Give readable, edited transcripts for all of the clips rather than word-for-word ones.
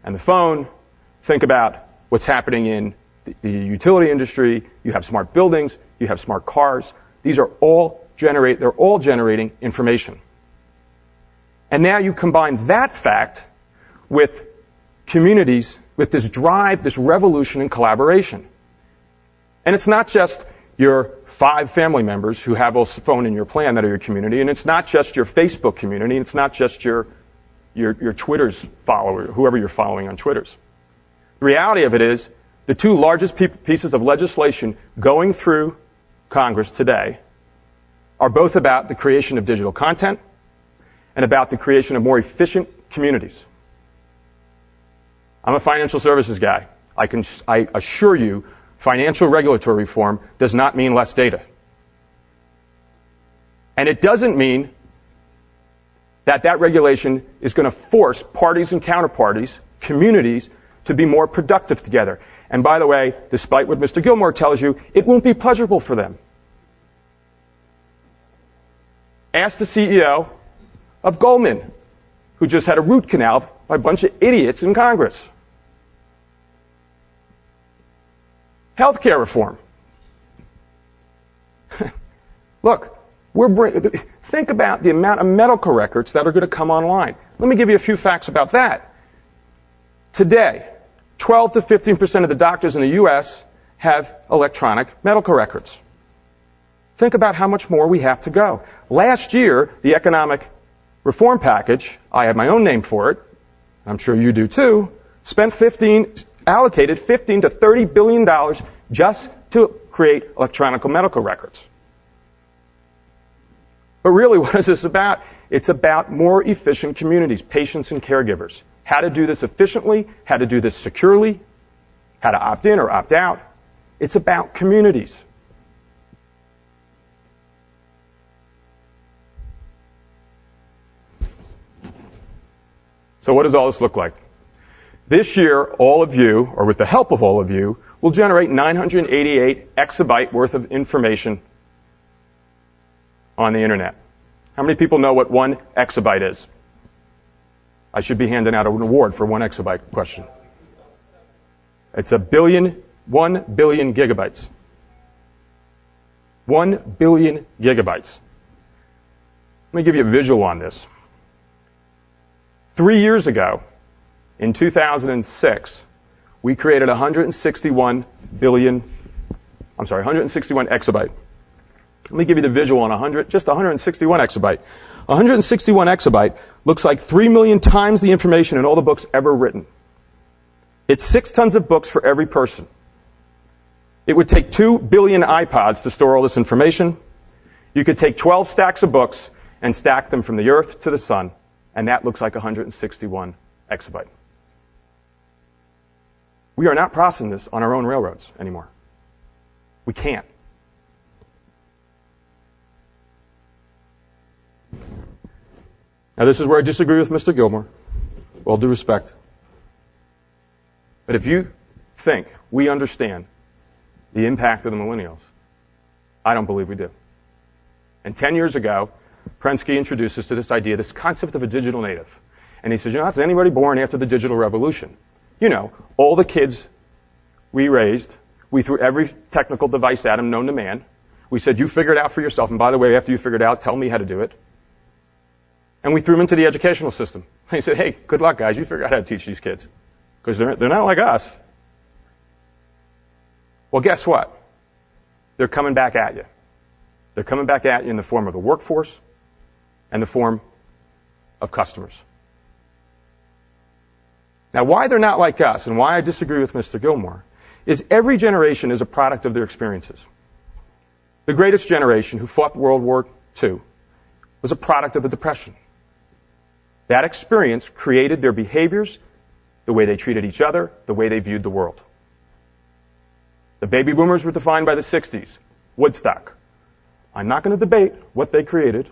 and the phone. Think about what's happening in the utility industry. You have smart buildings. You have smart cars. These are they're all generating information. And now you combine that fact with communities, with this drive, this revolution in collaboration. And it's not just your 5 family members who have a phone in your plan that are your community, and it's not just your Facebook community, and it's not just your Twitter's follower, whoever you're following on Twitter's. The reality of it is the 2 largest pieces of legislation going through Congress today are both about the creation of digital content and about the creation of more efficient communities. I'm a financial services guy. I assure you, financial regulatory reform does not mean less data. And it doesn't mean that regulation is going to force parties and counterparties, communities, to be more productive together. And by the way, despite what Mr. Gilmore tells you, it won't be pleasurable for them. Ask the CEO of Goldman, who just had a root canal by a bunch of idiots in Congress. Healthcare reform. Look, think about the amount of medical records that are going to come online. Let me give you a few facts about that. Today, 12 to 15% of the doctors in the U.S. have electronic medical records. Think about how much more we have to go. Last year, the economic reform package, I have my own name for it, I'm sure you do too, allocated $15 to $30 billion just to create electronic medical records. But really, what is this about? It's about more efficient communities, patients and caregivers. How to do this efficiently, how to do this securely, how to opt in or opt out. It's about communities. So what does all this look like? This year, all of you, or with the help of all of you, will generate 988 exabyte worth of information on the internet. How many people know what 1 exabyte is? I should be handing out an award for 1 exabyte question. It's 1 billion gigabytes. 1 billion gigabytes. Let me give you a visual on this. 3 years ago, in 2006, we created 161 exabyte. Let me give you the visual on just 161 exabyte. 161 exabyte looks like 3 million times the information in all the books ever written. It's 6 tons of books for every person. It would take 2 billion iPods to store all this information. You could take 12 stacks of books and stack them from the earth to the sun, and that looks like 161 exabyte. We are not processing this on our own railroads anymore. We can't. Now, this is where I disagree with Mr. Gilmore, with all due respect. But if you think we understand the impact of the millennials, I don't believe we do. And 10 years ago, Prensky introduced us to this idea, this concept of a digital native. And he says, is anybody born after the digital revolution? All the kids we raised, we threw every technical device at them known to man. We said, you figure it out for yourself. And by the way, after you figure it out, tell me how to do it. And we threw them into the educational system. And he said, hey, good luck, guys. You figure out how to teach these kids. Because they're not like us. Well, guess what? They're coming back at you. They're coming back at you in the form of the workforce and the form of customers. Now, why they're not like us and why I disagree with Mr. Gilmore is every generation is a product of their experiences. The greatest generation who fought World War II was a product of the Depression. That experience created their behaviors, the way they treated each other, the way they viewed the world. The baby boomers were defined by the 60s, Woodstock. I'm not going to debate what they created,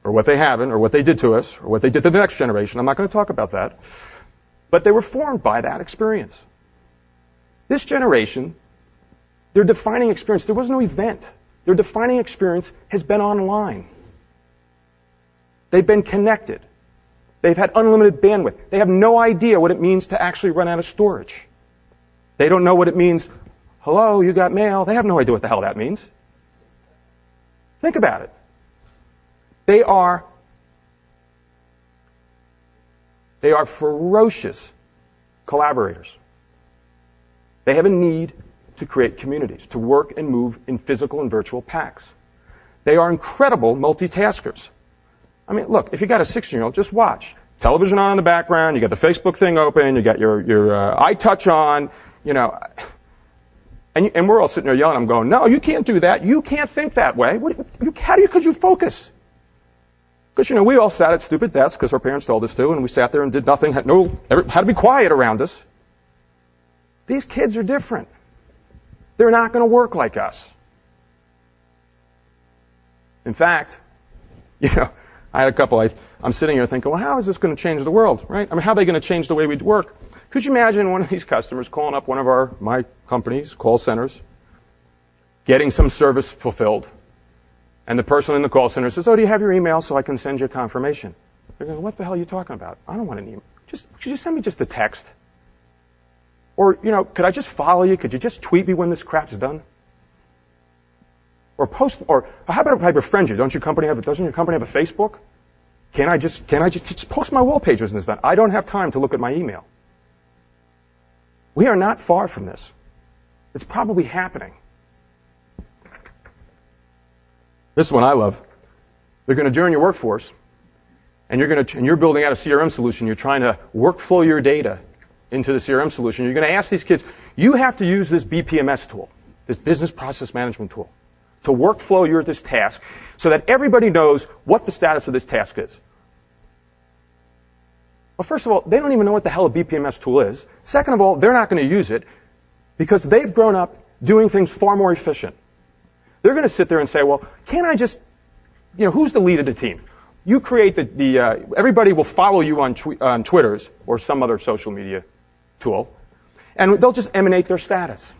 or what they haven't, or what they did to us, or what they did to the next generation. I'm not going to talk about that. But they were formed by that experience. This generation, their defining experience, there was no event. Their defining experience has been online. They've been connected. They've had unlimited bandwidth. They have no idea what it means to actually run out of storage. They don't know what it means, hello, you got mail. They have no idea what the hell that means. Think about it. They are ferocious collaborators. They have a need to create communities, to work and move in physical and virtual packs. They are incredible multitaskers. I mean, look, if you got a 16-year-old, just watch. Television on in the background, you got the Facebook thing open, you got your iTouch on, you know. And we're all sitting there yelling, I'm going, no, you can't do that. You can't think that way. Could you focus? Because, you know, we all sat at stupid desks because our parents told us to, and we sat there and did nothing, had to be quiet around us. These kids are different. They're not going to work like us. In fact, you know, I had a couple, I'm sitting here thinking, well, how is this going to change the world, right? I mean, how are they going to change the way we work? Could you imagine one of these customers calling up one of my company's call centers, getting some service fulfilled, and the person in the call center says, oh, do you have your email so I can send you a confirmation? They're going, what the hell are you talking about? I don't want an email. Could you send me just a text? Or, you know, could I just follow you? Could you just tweet me when this crap's done? Or how about if I befriend you? Doesn't your company have a Facebook? Can I just post my wall pages and this done? I don't have time to look at my email. We are not far from this. It's probably happening. This one I love. They're going to join your workforce, and you're building out a CRM solution. You're trying to workflow your data into the CRM solution. You're going to ask these kids, you have to use this BPMS tool, this business process management tool, to workflow this task so that everybody knows what the status of this task is. Well, first of all, they don't even know what the hell a BPMS tool is. Second of all, they're not going to use it because they've grown up doing things far more efficient. They're going to sit there and say, well, can't I just, you know, who's the lead of the team? You create everybody will follow you on Twitters or some other social media tool, and they'll just emanate their status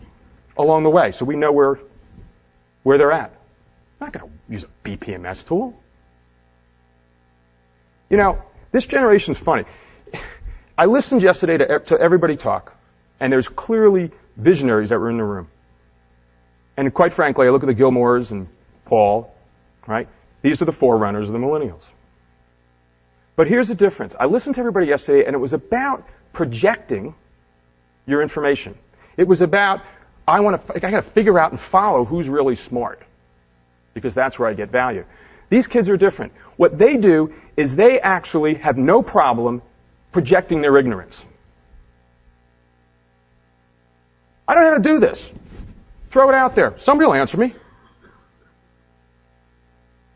along the way so we know where they're at. I'm not going to use a BPMS tool. You know, this generation's funny. I listened yesterday to everybody talk, and there's clearly visionaries that were in the room. And quite frankly, I look at the Gilmores and Paul, right? These are the forerunners of the millennials. But here's the difference. I listened to everybody yesterday, and it was about projecting your information. It was about, I got to figure out and follow who's really smart, because that's where I get value. These kids are different. What they do is they actually have no problem projecting their ignorance. I don't know how to do this. Throw it out there. Somebody will answer me.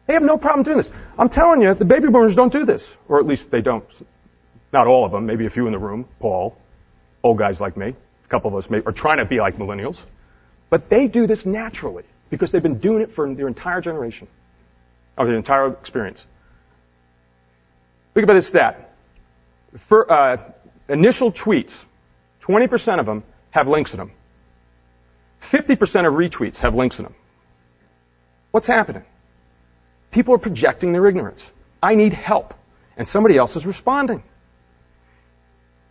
They have no problem doing this. I'm telling you, the baby boomers don't do this. Or at least they don't. Not all of them. Maybe a few in the room. Paul. Old guys like me. A couple of us are trying to be like millennials. But they do this naturally because they've been doing it for their entire generation. Or their entire experience. Think about this stat. For initial tweets, 20% of them have links in them. 50% of retweets have links in them. What's happening? People are projecting their ignorance. I need help. And somebody else is responding.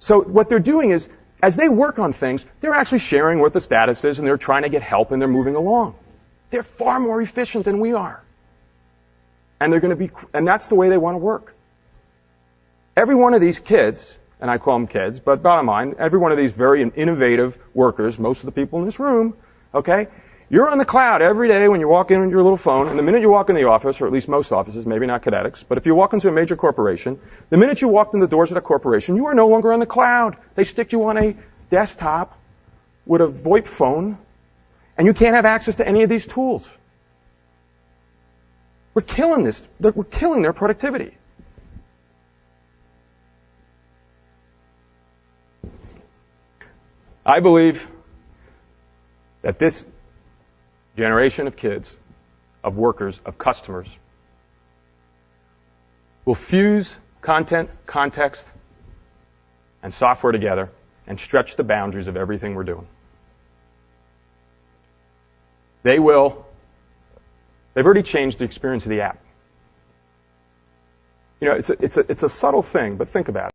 So what they're doing is, as they work on things, they're actually sharing what the status is, and they're trying to get help, and they're moving along. They're far more efficient than we are. And that's the way they want to work. Every one of these kids, and I call them kids, but bottom line, every one of these very innovative workers, most of the people in this room, okay, you're on the cloud every day when you walk in with your little phone, and the minute you walk in the office, or at least most offices, maybe not Kynetx, but if you walk into a major corporation, the minute you walk in the doors of that corporation, you are no longer on the cloud. They stick you on a desktop with a VoIP phone, and you can't have access to any of these tools. We're killing this. We're killing their productivity. I believe that this generation of kids, of workers, of customers, will fuse content, context, and software together and stretch the boundaries of everything we're doing. They've already changed the experience of the app. You know, it's a subtle thing, but think about it.